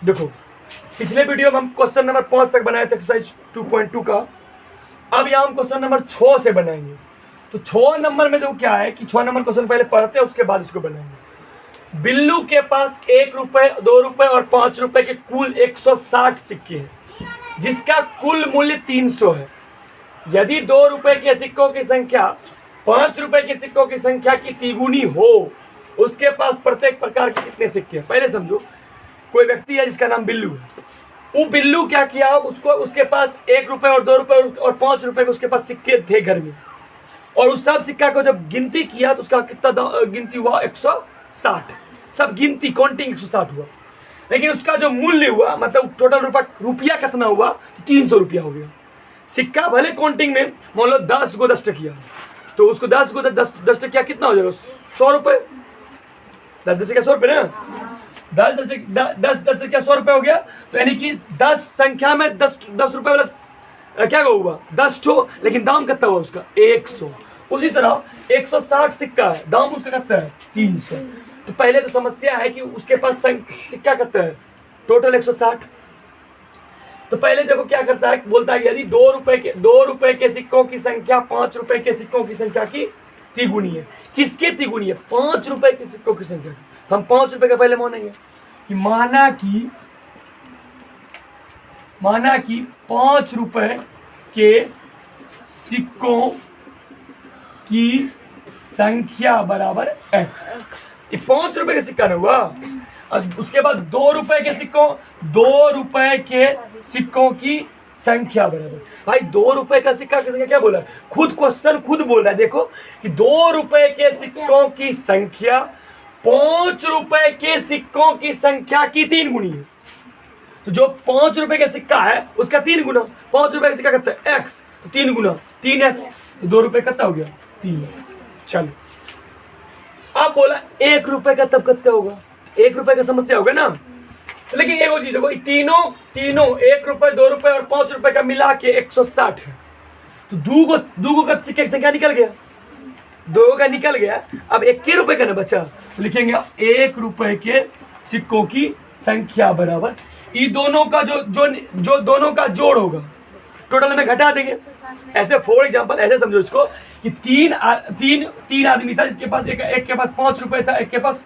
देखो पिछले वीडियो में हम क्वेश्चन नंबर 5 तक बनाए थे एक्सरसाइज 2.2 का। अब यहाँ हम क्वेश्चन नंबर 6 से बनाएंगे। तो 6 नंबर में देखो क्या है कि 6 नंबर क्वेश्चन पहले पढ़ते हैं, उसके बाद इसको बनाएंगे। बिल्लू के पास 1 रुपए, 2 रुपए और 5 रुपए के कुल 160 सिक्के हैं, जिसका कुल मूल्य 300 है। यदि 2 रुपए के सिक्कों की संख्या 5 रुपए के सिक्कों की संख्या की तिगुनी हो, उसके पास प्रत्येक प्रकार के कितने सिक्के हैं? पहले समझो, कोई व्यक्ति है जिसका नाम बिल्लू है। वो बिल्लू क्या किया, उसको उसके पास 1 रुपए और 2 रुपए और 5 रुपए के उसके पास सिक्के थे घर में, और उस सब सिक्का को जब गिनती किया तो उसका कितना गिनती हुआ? 160। सब गिनती काउंटिंग 160 हुआ, लेकिन उसका जो मूल्य हुआ, मतलब टोटल रुपया कितना हुआ? तो 300 रुपया हो गया। सिक्का भले काउंटिंग में मान लो 10 को 10 टकिया, तो उसको 10 को 10 टकिया कितना हो जाएगा? 100 रुपये। 10 टकिया 100 रुपये ना, 10 टकिया 100 रुपये हो गया। तो यानी कि 10 संख्या में 10 रुपये वाला क्या हुआ? 10 ठो, लेकिन दाम कितना हुआ उसका? 100। उसी तरह 160 सिक्का है, दाम उसका कितना है? 300। तो पहले तो समस्या है कि उसके पास सिक्का कितना है? टोटल 160। तो पहले देखो क्या करता है, बोलता है यदि 2 रुपए के सिक्कों की संख्या 5 रुपए के सिक्कों की संख्या की तिगुनी है। किसके तिगुनी है? 5 रुपए के सिक्कों की संख्या। हम 5 रुपए का पहले मानेंगे कि माना कि 5 रुपए के सिक्कों की संख्या बराबर x। ये 5 रुपए का सिक्का ना हुआ। और उसके बाद 2 रुपए के सिक्कों की संख्या बराबर। भाई 2 रुपए का सिक्का की संख्या क्या बोला है? खुद क्वेश्चन खुद बोल रहा है। देखो कि 2 रुपए के सिक्कों की संख्या 5 रुपए के सिक्कों की संख्या की 3 गुनी है। तो जो 5 रुपए का सिक्का है उसका 3 गुना। 5 रुपए का सिक्का कितना है? x, तो 3 गुना 3x। तो 2 रुपए कितना हो गया? 3x। चलो अब बोला 1 रुपए का तब कितना होगा? 1 रुपए का समस्या होगा ना। लेकिन एक चीज देखो, तीनों 1 रुपए, 2 रुपए और 5 रुपए का मिला के 160 है। तो दो का सिक्के की संख्या निकल गया, 2 का निकल गया। अब 1 रुपए का ना बचा, तो लिखेंगे 1 रुपए के सिक्कों की संख्या बराबर ये दोनों का जो दोनों का जोड़ होगा, टोटल में घटा देंगे। ऐसे फॉर एग्जांपल ऐसे समझो इसको कि तीन आदमी था, जिसके पास एक के पास 5 रुपए था, एक के पास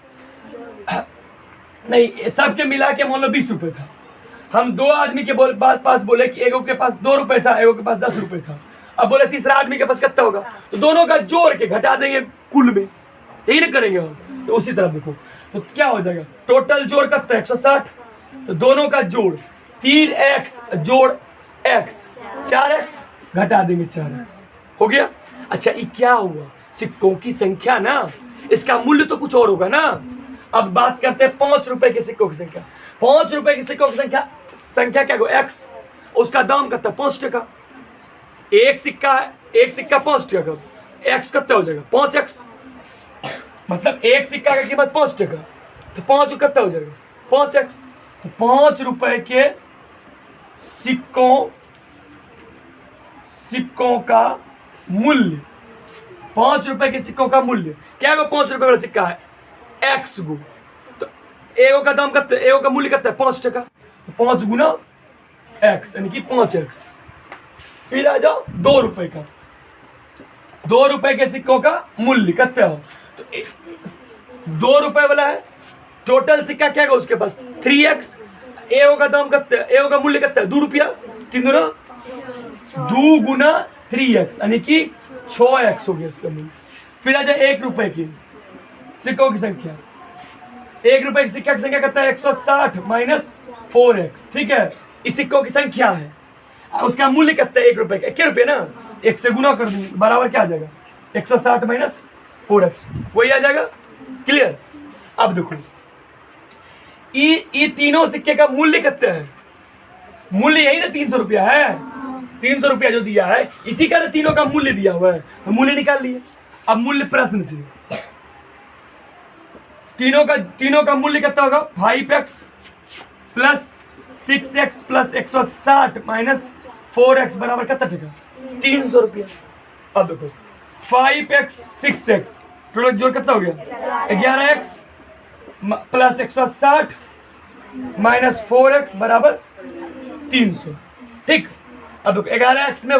नहीं, सबके मिला के मान लो 20 रुपए था। हम 2 आदमी के पास बोले कि एक के पास 2 रुपए था, एक के पास 10 रुपए था। अब बोले तीसरा आदमी के पास कितना होगा? तो दोनों का जोड़ के घटा देंगे कुल में, यही ना करेंगे हम। तो उसी तरह देखो तो क्या हो जाएगा, टोटल जोड़ कितना है? 160। तो दोनों का जोड़ 3x जोड़ x 4x, घटा देंगे 4x, हो गया। अच्छा ये क्या हुआ? सिक्कों की संख्या ना, इसका मूल्य तो कुछ और होगा ना। अब बात करते हैं 5 रुपए के सिक्कों की संख्या। 5 रुपए के सिक्कों की संख्या क्या होगा? x, उसका दाम कितना? 5 टका। एक सिक्का 5 टका का, x कितना हो जाएगा? 5x। मतलब एक सिक्का का कीमत 5 टका, तो 5 कितना हो जाएगा? 5x। तो 5 रुपए के सिक्कों का मूल्य, 5 रुपए के सिक्कों का मूल्य क्या होगा? 5 रुपए वाला सिक्का है x गु, तो एगो का दाम कितना? एगो का मूल्य कितना है? 5 टका। तो 5 गुना x यानी कि 5x। फिर आ जाओ 2 रुपए का, 2 रुपए के सिक्कों का मूल्य कितना हो? तो 2 रुपए वाला है, टोटल सिक्का क्या होगा उसके पास? 3x। एगो का दाम कितना है? एगो का मूल्य कितना है? 2 रुपया। 3 गुना 2 गुना 3x यानी कि 6x हो गया इसका मूल्य। फिर आ जाए 1 रुपए की सिक्कों की संख्या। 1 रुपए की सिक्का की संख्या कितना है? 160 माइनस 4x। ठीक है, इस सिक्कों की संख्या है, उसका मूल्य कितना है? 1 रुपए का। 1 रुपये ना, 1 से गुना कर देंगे, बराबर क्या आ जाएगा? 160 माइनस 4x, वही आ जाएगा। क्लियर? अब देखो ये तीनों सिक्के का मूल्य कितना है? मूल्य यही ना 300 रुपया है। 300 रुपया जो दिया है इसी का ना तीनों का मूल्य दिया हुआ है, तो मूल्य निकाल लिए। अब मूल्य प्रश्न से तीनों का मूल्य कितना होगा? 5x plus 6x plus 160 minus 4x बराबर कितना टका? 300 रुपया। अब देखो 5x 6x टोटल जोड़ कितना हो गया? 11x प्लस 160 माइनस 4x बराबर 300। ठीक, अब देखो 11x में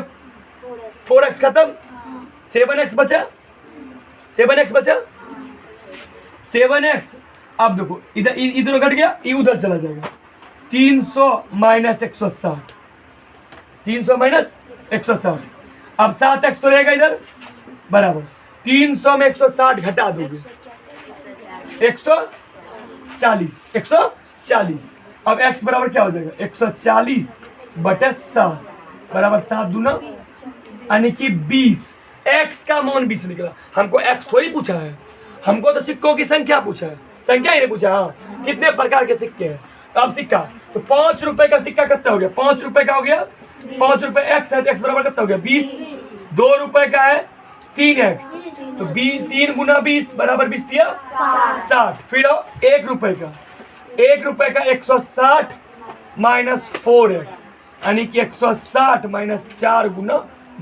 4x खत्म, 7x बचा, 7x बचा, 7x। अब देखो इधर इधर घट गया, ये उधर चला जाएगा, 300 माइनस 160, 300 माइनस 160। अब 7x तो रहेगा इधर बराबर 300 में 160 घटा दोगे 140, 140। अब x बराबर क्या हो जाएगा 140 बटे 7 बराबर 7 दूना यानी कि 20। x का मान 20 निकला। हमको x थोड़ी पूछा है, हमको तो सिक्कों की संख्या पूछा है, संख्या ही नहीं पूछा। हाँ, कितने प्रकार के सिक्के हैं। तो अब सिक्का तो 5 रुपए का सिक्का कितना हो गया, 5 रुपए का हो गया, 5 रुपए x है तो x बराबर कितना हो गया 20। 2 रुपए का है 3x तो 3 गुना 20 बराबर 20 दिया 60। फिर 1 रुपए का, 1 रुपए का 160 माइनस 4x यानी कि 160 माइनस 4 गुना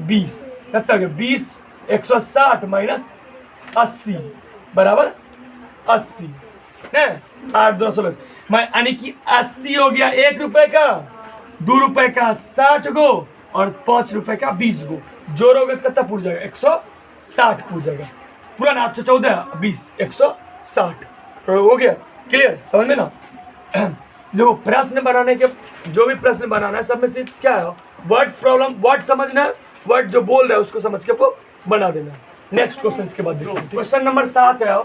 20 कितना हो गया 20। 160 माइनस 80 बराबर 80 है 8 2 16 यानी कि 80 हो गया 1 रुपए का, 2 रुपए का 60 गो और 5 रुपए का 20 गो। जोड़ोगे तो कितना पूछ जाएगा 160 पूछ जाएगा। पूरा ना 814 20 160 तो हो गया। क्लियर, समझ में ना। देखो प्रश्न बनाने के, जो भी प्रश्न बनाना है सब में से क्या है वर्ड प्रॉब्लम, वर्ड समझना है, वर्ड जो बोल रहा है उसको समझ के आपको बना देना है। नेक्स्ट क्वेश्चन के बाद देखो क्वेश्चन नंबर 7 है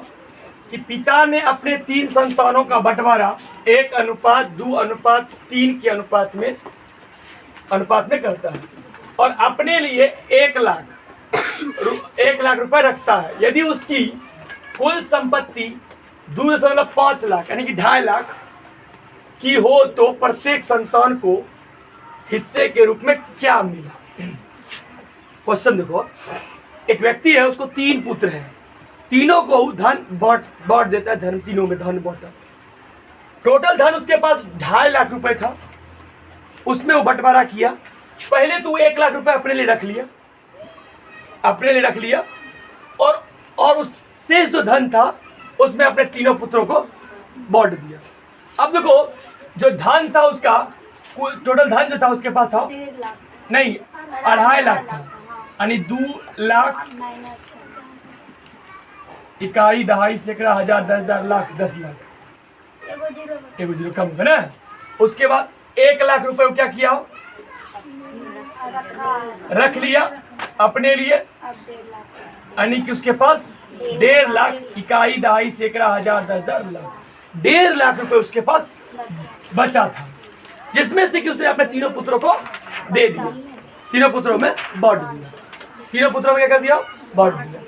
कि पिता ने अपने 3 संतानों का बंटवारा 1:2:3 के अनुपात में करता है और अपने लिए 1 लाख रुपए रखता है। यदि उसकी कुल संपत्ति 2.5 लाख यानी कि 2.5 लाख की हो तो प्रत्येक संतान को हिस्से के रूप में क्या मिला। क्वेश्चन देखो, एक व्यक्ति है, उसको 3 पुत्र हैं, तीनों को धन बांट देता है, धन तीनों में धन बांटा। टोटल धन उसके पास 2.5 लाख रुपए था, उसमें वो बंटवारा किया। पहले तो 1 लाख रुपए अपने लिए रख लिया और उससे जो धन था उसमें अपने तीनों पुत्रों को बांट दिया। अब देखो जो धन था उसका टोटल धन जो था उसके पास था नहीं 2.5 लाख था यानी 2 लाख इकाई दहाई सैकड़ा हजार 10,000 लाख 10 लाख एगो जीरो कम है ना। उसके बाद 1 लाख रुपए क्या किया रख लिया अपने लिए यानी कि उसके पास 1.5 लाख इकाई दहाई सैकड़ा हजार 10,000 लाख 1.5 लाख रुपए उसके पास बचा था, जिसमें से कि उसने अपने तीनों पुत्रों को दे दिया, तीनों पुत्रों में बांट दिया। तीनों पुत्रों में क्या कर दिया बांट दिया।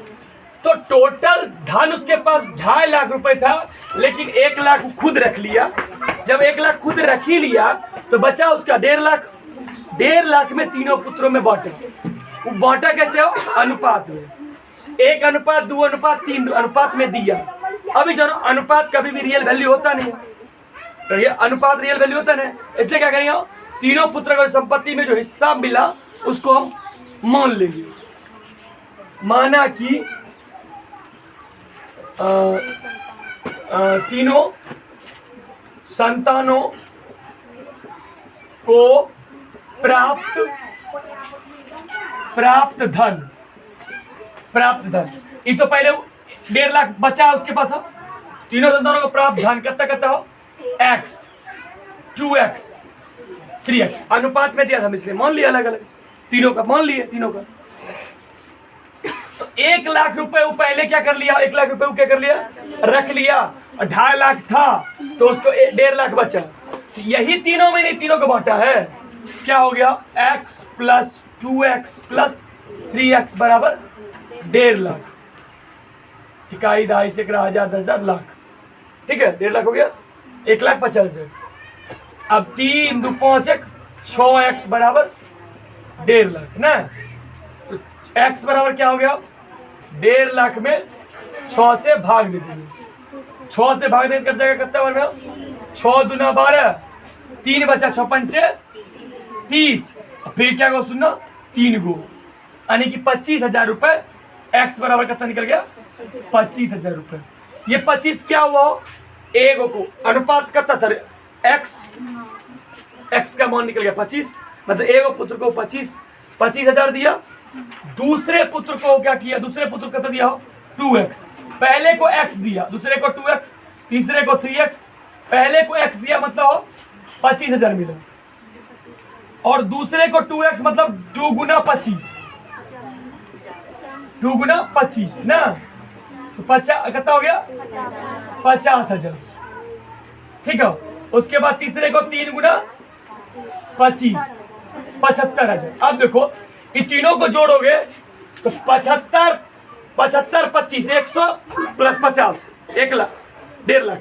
तो टोटल धन उसके पास 2.5 लाख रुपए था, लेकिन 1 लाख खुद रख लिया। जब 1 लाख खुद रख ही लिया तो बचा उसका 1.5 लाख। 1.5 लाख में तीनों पुत्रों में बांटा। वो बांटा कैसे हो अनुपात में, 1:2:3 अनुपात में दिया। अभी जो अनुपात कभी भी रियल वैल्यू होता नहीं, तो ये अनुपात रियल वैल्यू होता नहीं, इसलिए क्या करेंगे तीनों पुत्र को संपत्ति में जो हिस्सा मिला उसको हम मान लेंगे। माना कि तीनों संतानों को प्राप्त धन ये तो पहले 1.5 लाख बचा उसके पास हो। तीनों संतानों को प्राप्त धन कितना हो x 2x 3x अनुपात में दिया था, इसलिए मान लिया अलग अलग तीनों का मान लिए तीनों का। तो 1 लाख रुपए वो पहले क्या कर लिया, 1 लाख रुपए वो क्या कर लिया रख लिया और 2.5 लाख था तो उसको 1.5 लाख बचा। तो यही तीनों में नहीं तीनों को बांटा है। क्या हो गया x plus 2x plus 3x बराबर 1.5 लाख इकाई दहाई सैकड़ा हजार 10,000 लाख। ठीक है 1.5 लाख हो गया 1,50,000। अब 3 2 5 1 6x बराबर 1.5 लाख ना। तो x बराबर क्या हो गया 1.5 लाख में 6 से भाग दे देंगे। 6 से भाग देंगे कर जाएगा कितना बन गया 6 दूना 12 3 बचा 6 पंचे 30। फिर क्या को सुनना 3 गो यानी कि 25,000 रुपए। x बराबर कितना निकल गया 25,000 रुपए। ये 25 क्या हुआ एगो को अनुपात कितना था एक्स का मान निकल गया 25, मतलब एक पुत्र को 25,000 दिया। दूसरे पुत्र को क्या किया, दूसरे पुत्र को कितना दिया हो 2x। पहले को x दिया, दूसरे को 2x, तीसरे को 3x। पहले को x दिया मतलब 25,000 मिला, और दूसरे को 2x मतलब 2 गुना 25, 2 गुना 25 ना, तो 50 कितना हो गया 50,000। ठीक है, उसके बाद तीसरे को 3 गुना 25, 75,000। अब देखो इन तीनों को जोड़ोगे तो 75, 25, 100 प्लस 50, 1 लाख, 1.5 लाख,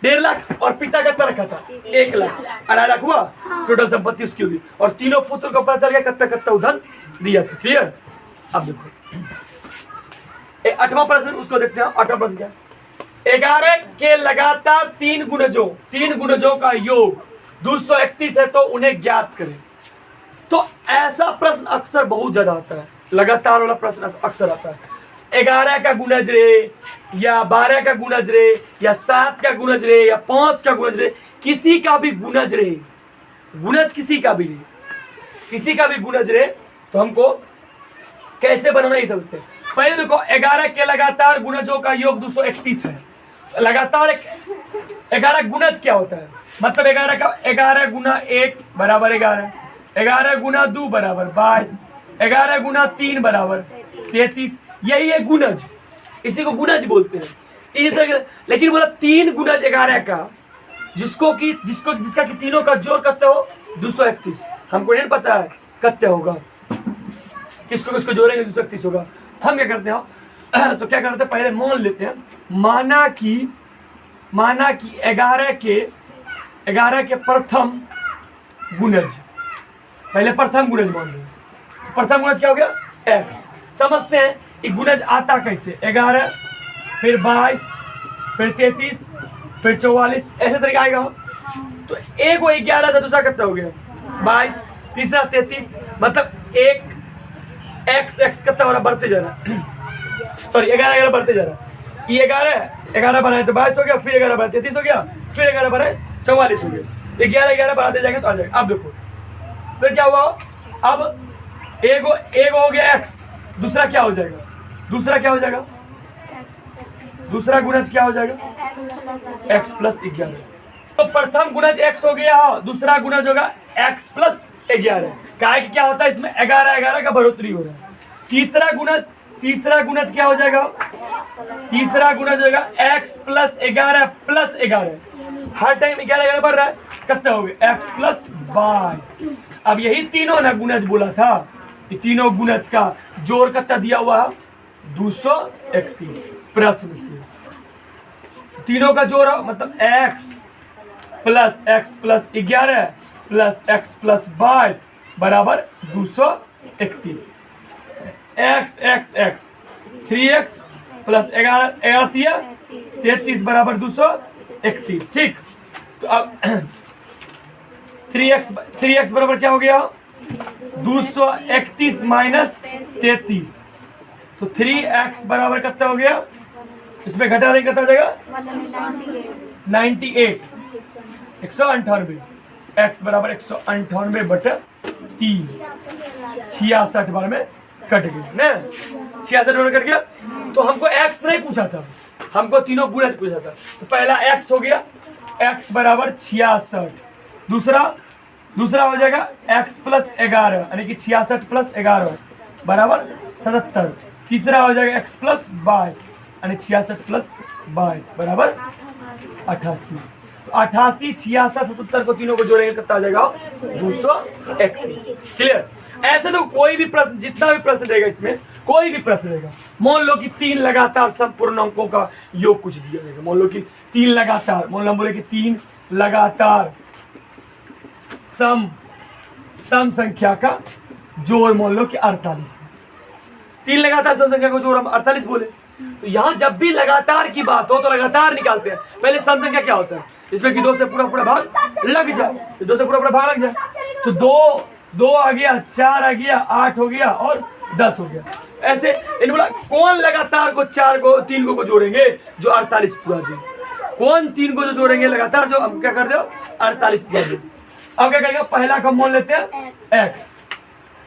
1.5 लाख। और पिता कितना रखा था 1 लाख, 2.5 लाख हुआ टोटल संपत्ति उसकी होगी। और तीनों पुत्र को पता चल गया कितना उधर दिया था। क्लियर। अब देखो 8वां प्रश्न, उसको देखते हैं। 8वां प्रश्न क्या, 11 के लगातार 3 गुणजों का योग 231 है तो उन्हें ज्ञात करें। तो ऐसा प्रश्न अक्सर बहुत ज्यादा आता है, लगातार वाला प्रश्न अक्सर आता है। 11 का गुणज रे, या 12 का गुणज रे, या 7 का गुणज रे, या 5 का गुणज रे, किसी का भी गुणज रे, गुणज किसी का भी रे, किसी का भी गुणज रे, तो हमको कैसे बनाना ये समझते हैं। पहले देखो 11 के लगातार गुणजों का योग 231 है। लगातार 11 गुणज क्या होता है, मतलब 11 का 11 गुना 1 बराबर 11, 11 गुना 2 बराबर 22, 11 गुना 3 बराबर 33। यही है गुणज, इसी को गुणज बोलते हैं। इसी तरह लेकिन बोला 3 गुणज 11 का, जिसका कि तीनों का जोड़ कितना हो 231। हमको नहीं पता है कितना होगा, किसको किसको जोड़ेंगे 231 होगा। हम क्या करते हैं तो क्या करते हैं, पहले मान लेते हैं, माना कि 11 के प्रथम गुणज, पहले प्रथम गुणज मान लें। प्रथम गुणज क्या हो गया x। समझते हैं ये गुणज आता कैसे, 11 फिर 22 फिर 33 फिर 44, ऐसे तरीके आएगा। तो एक वो 11 था, दूसरा कितना हो गया 22, तीसरा 33, मतलब एक x कितना हो रहा, बढ़ते जा रहा सॉरी 11 बढ़ते जा रहा। ये 11 बनाए तो 22 हो गया, फिर 11 बढ़ा 33 हो गया, फिर 11 बढ़ाए 44 हो गया। 11 बढ़ाते जाएंगे तो आ जाएगा। अब देखो फिर क्या हुआ, अब एक हो गया x, दूसरा क्या हो जाएगा, दूसरा गुणज क्या हो जाएगा x प्लस 11। तो प्रथम गुणज x हो गया, दूसरा गुणज होगा x प्लस 11। क्या कि क्या होता है इसमें 11 का बढ़ोतरी हो रहा है। तीसरा गुणज क्या हो जाएगा, तीसरा गुणज होगा x प्लस 11 हर टाइम 11 बढ़ रहा है, कितना हो गया x प्लस 22। अब यही तीनों ना गुणज बोला था, ये तीनों गुणज का जोड़ कितना दिया हुआ है 231। प्रश्न से तीनों का जोड़ मतलब x plus 11 plus x plus 22 बराबर 231। x 3x प्लस 11 33 बराबर 231। ठीक, तो अब 3x बराबर क्या हो गया 231 माइनस 33, तो 3x बराबर कितना हो गया, इसमें घटा देंगे कितना हो जाएगा 98, 198। x बराबर 198 बटा 3, 66 बार में कट गया ना, 66 बार में कट गया। तो हमको x नहीं पूछा था, हमको तीनों गुणज पूछा था। तो पहला x हो गया, x बराबर 66, दूसरा हो जाएगा x प्लस 11 यानी कि 66 प्लस 11 बराबर 77, तीसरा हो जाएगा x प्लस 22 यानी 66 प्लस 22 बराबर 88। तो 88, 66, 77 को तीनों को जोड़ेंगे कितना आ जाएगा 231। क्लियर। ऐसे तो कोई भी प्रश्न, जितना भी प्रश्न रहेगा इसमें, कोई भी प्रश्न रहेगा, मान लो कि 3 लगातार संपूर्ण अंकों का योग कुछ दिया जाएगा, मान लो कि 3 लगातार, मान लो हम बोले कि 3 लगातार सम संख्या का जोड़ मान लो कि 48 है। 3 लगातार सम संख्या का जोड़ हम 48 बोले। तो यहाँ जब भी लगातार की बात हो तो लगातार निकालते हैं। पहले सम संख्या क्या होता है, इसमें कि 2 से पूरा भाग लग जाए, तो 2 से पूरा भाग लग जाए, तो 2 आ गया, 4 आ गया, 8 हो गया और 10 हो गया। ऐसे इन बोला कौन लगातार को 3 को जोड़ेंगे जो 48 पूरा दे, कौन 3 को जो जोड़ेंगे लगातार, जो हम क्या कर दो 48 कर दो। अब क्या करेंगे, पहला का मोल लेते हैं x,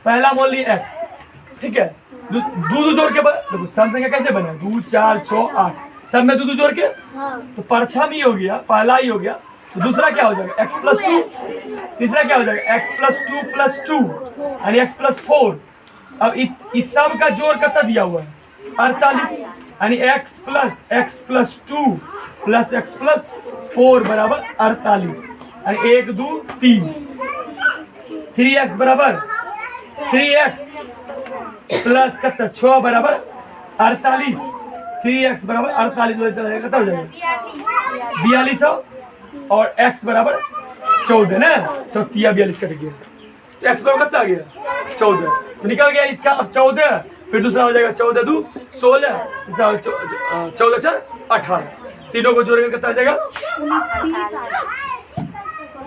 पहला मोल लिए x, ठीक है। दो जोड़ के देखो सम संख्या कैसे बना, 2 4 6 8, सब में दो जोड़ के, तो प्रथम ही हो गया, पहला ही हो गया। तो दूसरा क्या हो जाएगा x + 2, तीसरा क्या हो जाएगा x + 2 + 2 यानी x + 4। अब इस सब का जोड़ कितना दिया हुआ है 48, यानी x + 2 + x + 4 बराबर 48, यानी 1 2 3, 3x बराबर 3x प्लस कितना 6 बराबर 48, 3x बराबर 48 कितना हो जाएगा 4200, और x बराबर 14 ना, 42 कट गया, तो x बराबर कितना आ गया 14, तो निकल गया इसका। अब 14, फिर दूसरा हो जाएगा 14 2 16, 14 4 18, तीनों को जोड़ेंगे कितना आ जाएगा,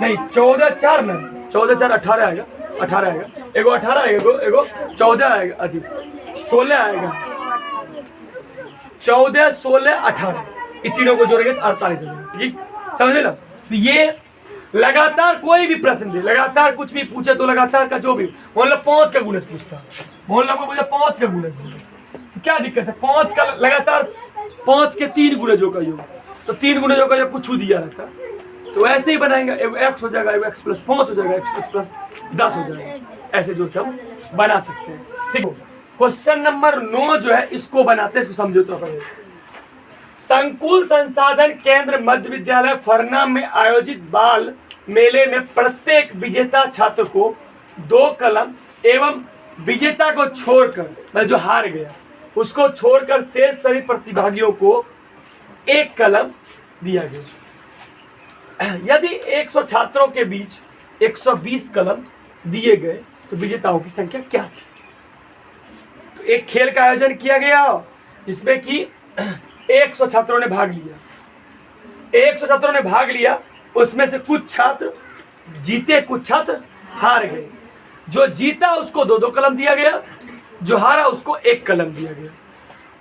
नहीं 14 4 ना, 14 4 18 आएगा, 18 आएगा, एगो 18 आएगा, एगो 14 आएगा, अधिक 16 आएगा, 14 16 18, इन तीनों को जोड़ेंगे 48 हो जाएगा, ठीक समझे ना। तो ये लगातार कोई भी प्रश्न दे, लगातार कुछ भी पूछे तो लगातार का जो भी, मान लो 5 का गुणज पूछता, मान लो पूछा 5 का गुणज, तो क्या दिक्कत है, 5 का लगातार 5 के 3 गुणजों का योग, तो 3 गुणजों का योग कुछ दिया रहता, तो ऐसे ही बनाएंगे, एगो x हो जाएगा, एगो x + 5 हो जाएगा, x + 10 हो जाएगा, ऐसे जो हम बना सकते हैं, ठीक है। क्वेश्चन नंबर 9 जो है इसको बनाते हैं, इसको समझो तो पहले। संकुल संसाधन केंद्र मध्य विद्यालय फरना में आयोजित बाल मेले में प्रत्येक विजेता छात्र को 2 कलम एवं विजेता को छोड़कर, मतलब जो हार गया उसको छोड़कर शेष सभी प्रतिभागियों को 1 कलम दिया गया। यदि 100 छात्रों के बीच 120 कलम दिए गए तो विजेताओं की संख्या क्या थी। तो एक खेल का आयोजन किया गया जिसमें कि 100 छात्रों ने भाग लिया, 100 छात्रों ने भाग लिया, उसमें से कुछ छात्र जीते, कुछ छात्र हार गए। जो जीता उसको 2 कलम दिया गया, जो हारा उसको 1 कलम दिया गया।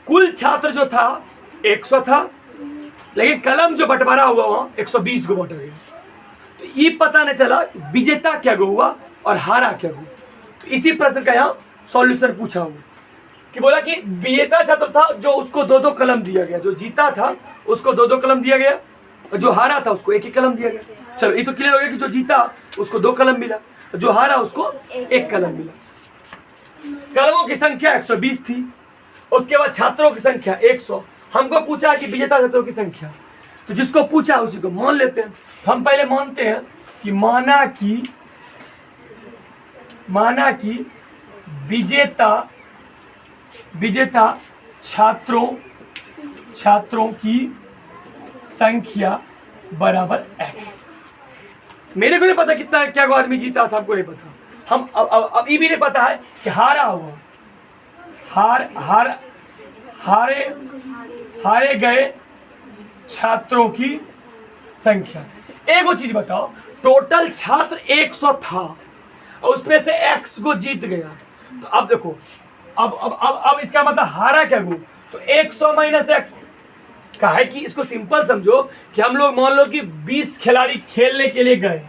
कुल छात्र जो था 100 था, लेकिन कलम जो बंटवारा हुआ वहां 120 को बांटा गया। तो ये पता नहीं चला विजेता क्या हुआ और हारा क्या हुआ। तो इसी प्रश्न का यहाँ सॉल्यूशन पूछा हुआ कि बोला कि विजेता छात्र था जो उसको 2 कलम दिया गया, जो जीता था उसको 2 कलम दिया गया, और जो हारा था उसको 1 कलम दिया गया। चलो ये तो क्लियर हो गया कि जो जीता उसको 2 कलम मिला, जो हारा उसको 1 कलम मिला। कलमों की संख्या 120 थी, उसके बाद छात्रों की संख्या 100। हमको पूछा कि विजेता छात्रों की संख्या, तो जिसको पूछा उसी को मान लेते हैं। हम पहले मानते हैं कि माना कि विजेता छात्रों की संख्या बराबर x। मेरे को नहीं पता कितना क्या को आदमी जीता था, हमको नहीं पता। हम अब ये भी नहीं पता है कि हारा हुआ, हारे गए छात्रों की संख्या। एक वो चीज बताओ, टोटल छात्र 100 था और उसमें से x को जीत गया। तो अब देखो, अब इसका मतलब हारा क्या हो, तो 100 - x का है कि इसको सिंपल समझो कि हम लोग मान लो कि 20 खिलाड़ी खेलने के लिए गए,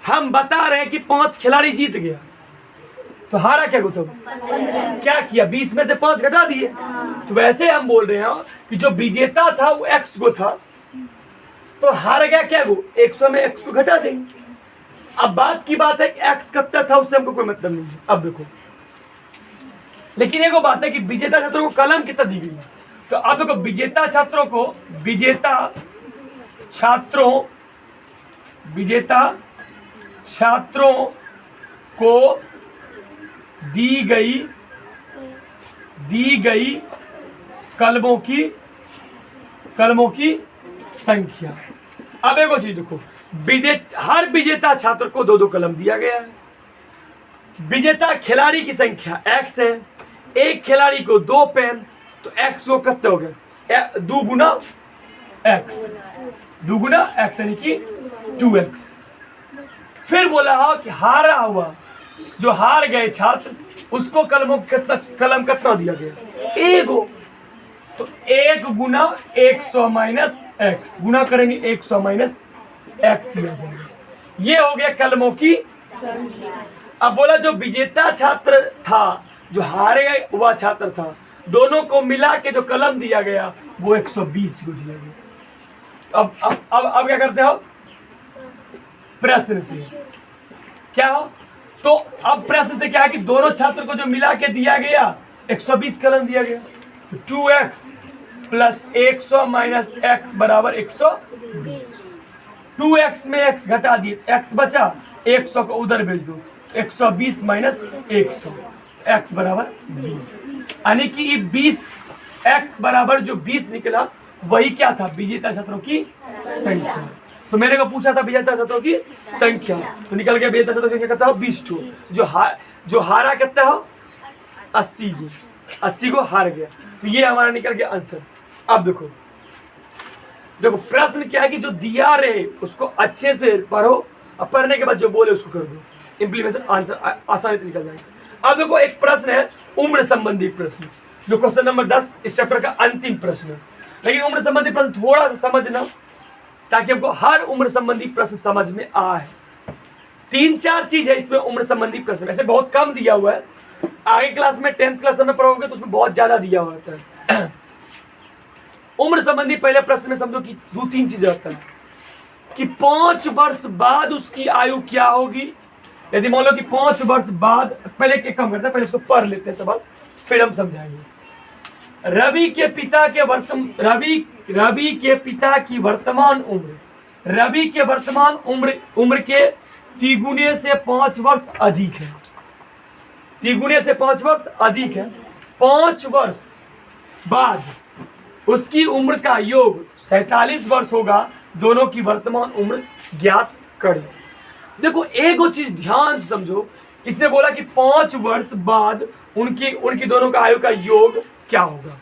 हम बता रहे हैं कि 5 खिलाड़ी जीत गया, तो हारा क्या हो, तो क्या किया 20 में से 5 घटा दिए। तो वैसे हम बोल रहे हैं कि जो विजेता था वो x को था, तो हार गया क्या वो 100 में x को घटा देंगे। अब बात की बात है कि x कितना था उससे हमको कोई मतलब नहीं है। अब देखो, लेकिन एक बात है कि विजेता छात्रों को कलम कितना दी गई है। तो अब देखो, विजेता छात्रों को दी गई कलमों की संख्या। अब एक चीज देखो, हर विजेता छात्र को 2 कलम दिया गया है। विजेता खिलाड़ी की संख्या x है, एक खिलाड़ी को 2 पेन, तो x को कितना हो गया 2 गुना x यानी कि 2x। फिर बोला हो कि हारा हुआ, जो हार गए छात्र उसको कलम कितना दिया गया 1। तो 1 गुना 100 माइनस एक्स, गुना करेंगे 100 माइनस एक्स ही आ जाएगा। ये हो गया कलमों की संख्या। अब बोला जो विजेता छात्र था, जो हारे हुआ छात्र था, दोनों को मिला के जो कलम दिया गया वो 120 को दिया गया। अब क्या करते हो, प्रश्न से क्या हो, तो अब प्रश्न से क्या है कि दोनों छात्र को जो मिला के दिया गया 120 कलम दिया गया, तो 2x प्लस 100 माइनस एक्स बराबर 120। 2x में x घटा दिए, x बचा, 100 को उधर भेज दो, 120 माइनस 100, x बराबर 20। यानी कि 20x बराबर जो 20 निकला वही क्या था, विजेता छात्रों की संख्या। तो मेरे को पूछा था विजेता छात्रों की संख्या, तो निकल गया विजेता छात्रों की संख्या कितना हो, 20 ठो। जो हारा कितना हो, 80 को, 80 को हार गया। तो ये हमारा निकल गया आंसर। अब देखो प्रश्न क्या है कि जो दिया रहे उसको अच्छे से पढ़ो और पढ़ने के बाद जो बोले उसको कर दो, इंप्लीमेंटेशन आंसर आसानी से निकल जाएगा। अब देखो एक प्रश्न है उम्र संबंधी प्रश्न, जो क्वेश्चन नंबर 10 इस चैप्टर का अंतिम प्रश्न है। लेकिन उम्र संबंधी प्रश्न थोड़ा सा समझना ताकि हमको हर उम्र संबंधी प्रश्न समझ में आए। 3-4 चीज है इसमें उम्र संबंधी प्रश्न, ऐसे बहुत कम दिया हुआ है। आगे क्लास में 10th क्लास में पढ़ोगे तो उसमें बहुत ज्यादा दिया हुआ होता है। उम्र संबंधी पहले प्रश्न में समझो कि 2-3 चीजें होता है कि 5 वर्ष बाद उसकी आयु क्या होगी। यदि मान लो कि 5 वर्ष बाद, पहले एक काम करते हैं, पहले इसको पढ़ लेते हैं सवाल, फिर हम समझाएंगे। रवि के पिता की वर्तमान उम्र के तिगुने से 5 वर्ष अधिक है। तिगुने से 5 वर्ष अधिक है। 5 वर्ष बाद उसकी उम्र का योग 47 वर्ष होगा। दोनों की वर्तमान उम्र ज्ञात करें। देखो एक चीज ध्यान से समझो, इसने बोला कि 5 वर्ष बाद उनकी दोनों का आयु का योग क्या होगा।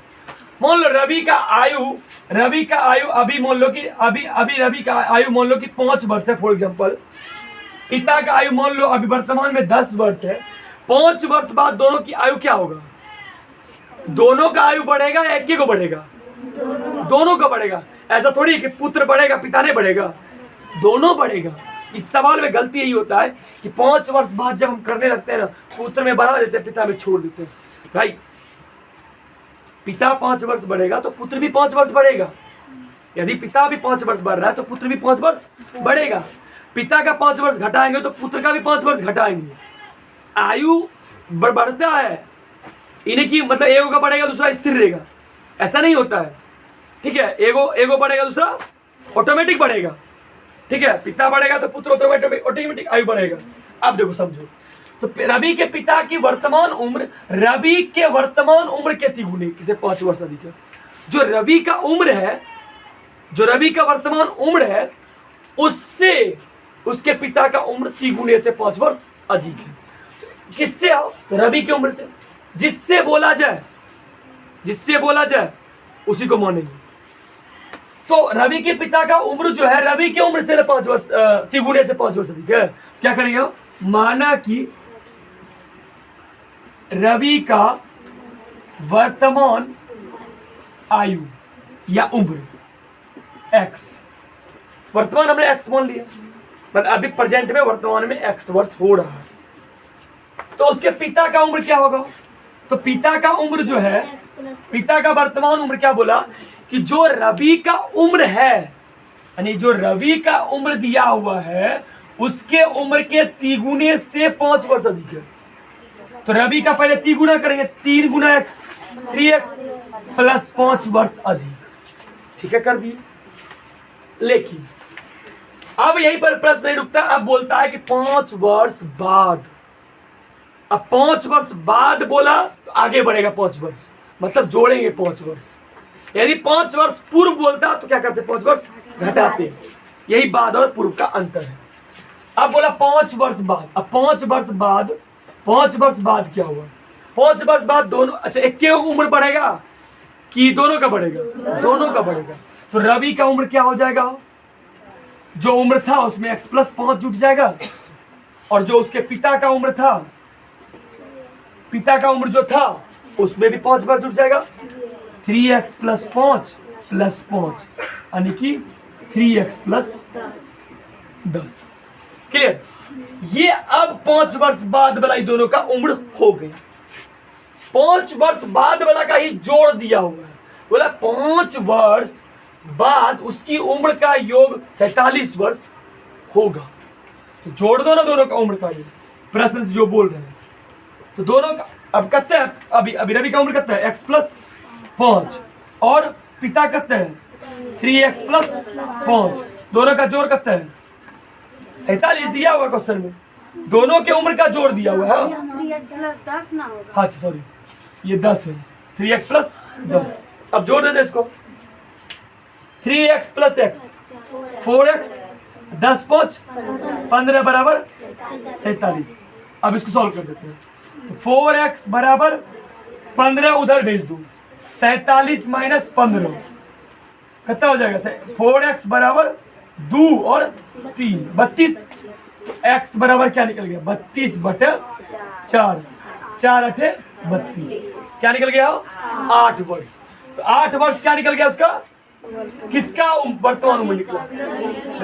मान लो रवि का आयु अभी मान लो कि अभी रवि का आयु मान लो कि 5 वर्ष है फॉर एग्जांपल। पिता का आयु मान लो अभी वर्तमान में 10 वर्ष है। 5 वर्ष बाद दोनों की आयु क्या होगा, दोनों का आयु बढ़ेगा या एक को बढ़ेगा, दोनों का बढ़ेगा। ऐसा थोड़ी है कि पुत्र बढ़ेगा पिता नहीं बढ़ेगा, दोनों बढ़ेगा। इस सवाल में गलती यही होता है कि 5 वर्ष बाद जब हम करने लगते हैं ना, पुत्र में बढ़ा देते हैं, पिता में छोड़ देते हैं। भाई पिता 5 वर्ष बढ़ेगा तो पुत्र भी 5 वर्ष बढ़ेगा। यदि पिता भी 5 वर्ष बढ़ रहा है तो पुत्र भी 5 वर्ष बढ़ेगा। पिता का 5 वर्ष घटाएंगे तो पुत्र का भी 5 वर्ष घटाएंगे। आयु बढ़ता है, इन्हें की मतलब एगो का बढ़ेगा दूसरा स्थिर रहेगा, ऐसा नहीं होता है। ठीक है, एगो बढ़ेगा दूसरा ऑटोमेटिक बढ़ेगा। ठीक है, पिता बढ़ेगा तो पुत्र ऑटोमेटिक आयु बढ़ेगा। अब देखो समझो, तो रवि के पिता की वर्तमान उम्र रवि के वर्तमान उम्र के तिगुने से 5 वर्ष अधिक है। जो रवि का वर्तमान उम्र है उससे उसके पिता का उम्र तिगुने से 5 वर्ष अधिक है। किससे आओ, तो रवि की उम्र से। जिससे बोला जाए उसी को मानेंगे। तो रवि के पिता का उम्र जो है रवि की उम्र से 5 वर्ष तिगुने से 5 वर्ष अधिक है। क्या करेंगे, माना कि रवि का वर्तमान आयु या उम्र x, वर्तमान हमने x मान लिया, मतलब अभी प्रेजेंट में वर्तमान में x वर्ष हो रहा है। तो उसके पिता का उम्र क्या होगा, तो पिता का उम्र जो है, पिता का वर्तमान उम्र क्या बोला कि जो रवि का उम्र है, यानी जो रवि का उम्र दिया हुआ है उसके उम्र के तिगुने से 5 वर्ष अधिक है। तो रवि का पहले तिगुना करेंगे, 3 गुना x 3x प्लस 5 वर्ष अधिक। ठीक है, कर दिए। लेकिन अब यहीं पर प्रश्न नहीं रुकता, अब बोलता है कि 5 वर्ष बाद। अब 5 वर्ष बाद बोला तो आगे बढ़ेगा 5 वर्ष, मतलब जोड़ेंगे 5 वर्ष। यदि 5 वर्ष पूर्व बोलता तो क्या करते, 5 वर्ष घटाते। यही बाद और पूर्व का अंतर है। अब बोला 5 वर्ष बाद। अब 5 वर्ष बाद क्या हुआ, 5 वर्ष बाद दोनों, अच्छा एक की उम्र बढ़ेगा कि दोनों का बढ़ेगा, दोनों का बढ़ेगा। तो रवि का उम्र क्या हो जाएगा, जो उम्र था उसमें x प्लस 5 जुट जाएगा, और जो उसके पिता का उम्र था, पिता का उम्र जो था उसमें भी 5 बार जुट जाएगा। 3x प्लस 5 प्लस 5 यानी कि 3x प्लस 10। क्लियर? ये अब 5 वर्ष बाद वाला दोनों का उम्र हो गई। 5 वर्ष बाद वाला का ही जोड़ दिया हुआ है। बोला 5 वर्ष बाद उसकी उम्र का योग 47 वर्ष होगा। तो जोड़ दो ना दोनों का उम्र का, ये प्रश्न जो बोल रहे हैं। तो दोनों का अब कहते हैं, अभी रवि का उम्र कहते हैं x प्लस 5 और पिता कहते हैं 3x प्लस 5, दोनों का जोड़ कहते हैं 47 दिया हुआ क्वेश्चन में, दोनों के उम्र का जोड़ दिया हुआ है। 3x प्लस 10 ना होगा? हाँ अच्छा सॉरी, ये 10 है, 3x प्लस 10। अब जोड़ देते इसको, 3x प्लस x 4x 10 5 15 बराबर 47। अब इसको सॉल्व कर देते हैं। तो 4x बराबर 15 उधर भेज दो, 47 माइनस 15 कितना हो जाएगा? 4x बराबर 2 और 3 32। तो x बराबर क्या निकल गया? 32 बटे 4, 4 अठे 32, क्या निकल गया? 8 वर्ष। तो 8 वर्ष क्या निकल गया उसका? किसका वर्तमान उम्र निकला?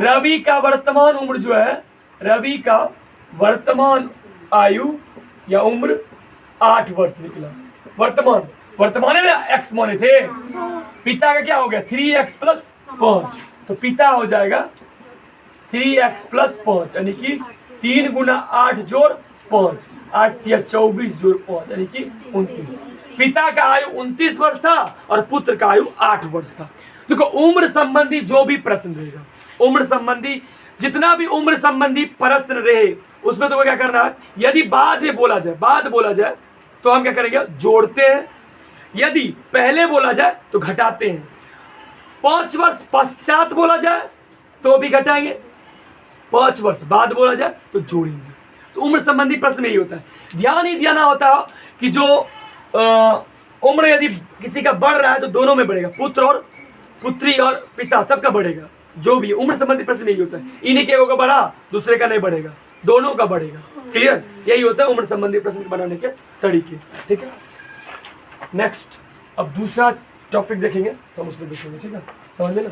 रवि का वर्तमान उम्र जो है, रवि का वर्तमान आयु या उम्र 8 वर्ष निकला। वर्तमान में x माने थे, पिता का क्या हो गया? 3x plus 5। तो पिता हो जाएगा 3x प्लस 5 यानी कि 3 गुना 8 जोड़ 5, 8 या 24 जोड़ 5 यानी कि 29। पिता का आयु 29 वर्ष था और पुत्र का आयु 8 वर्ष था। देखो उम्र संबंधी जो भी प्रश्न रहेगा, उम्र संबंधी जितना भी उम्र संबंधी प्रश्न रहे, उसमें तो क्या करना है, यदि बाद में बोला जाए तो हम क्या करेंगे? जोड़ते हैं। यदि पहले बोला जाए तो घटाते हैं। 5 वर्ष पश्चात बोला जाए तो भी घटाएंगे, 5 वर्ष बाद बोला जाए तो जोड़ेंगे। तो उम्र संबंधी प्रश्न में यही होता है। ध्यान ही देना होता है कि जो उम्र यदि किसी का बढ़ रहा है तो दोनों में बढ़ेगा, पुत्र और पुत्री और पिता सबका बढ़ेगा। जो भी उम्र संबंधी प्रश्न यही होता है, इन्हीं के होगा बढ़ा, दूसरे का नहीं बढ़ेगा, दोनों का बढ़ेगा। क्लियर? यही होता है उम्र संबंधी प्रश्न बनाने के तरीके। ठीक है, नेक्स्ट अब दूसरा टॉपिक देखेंगे तो हम उसमें देखेंगे। ठीक है, समझ लेना।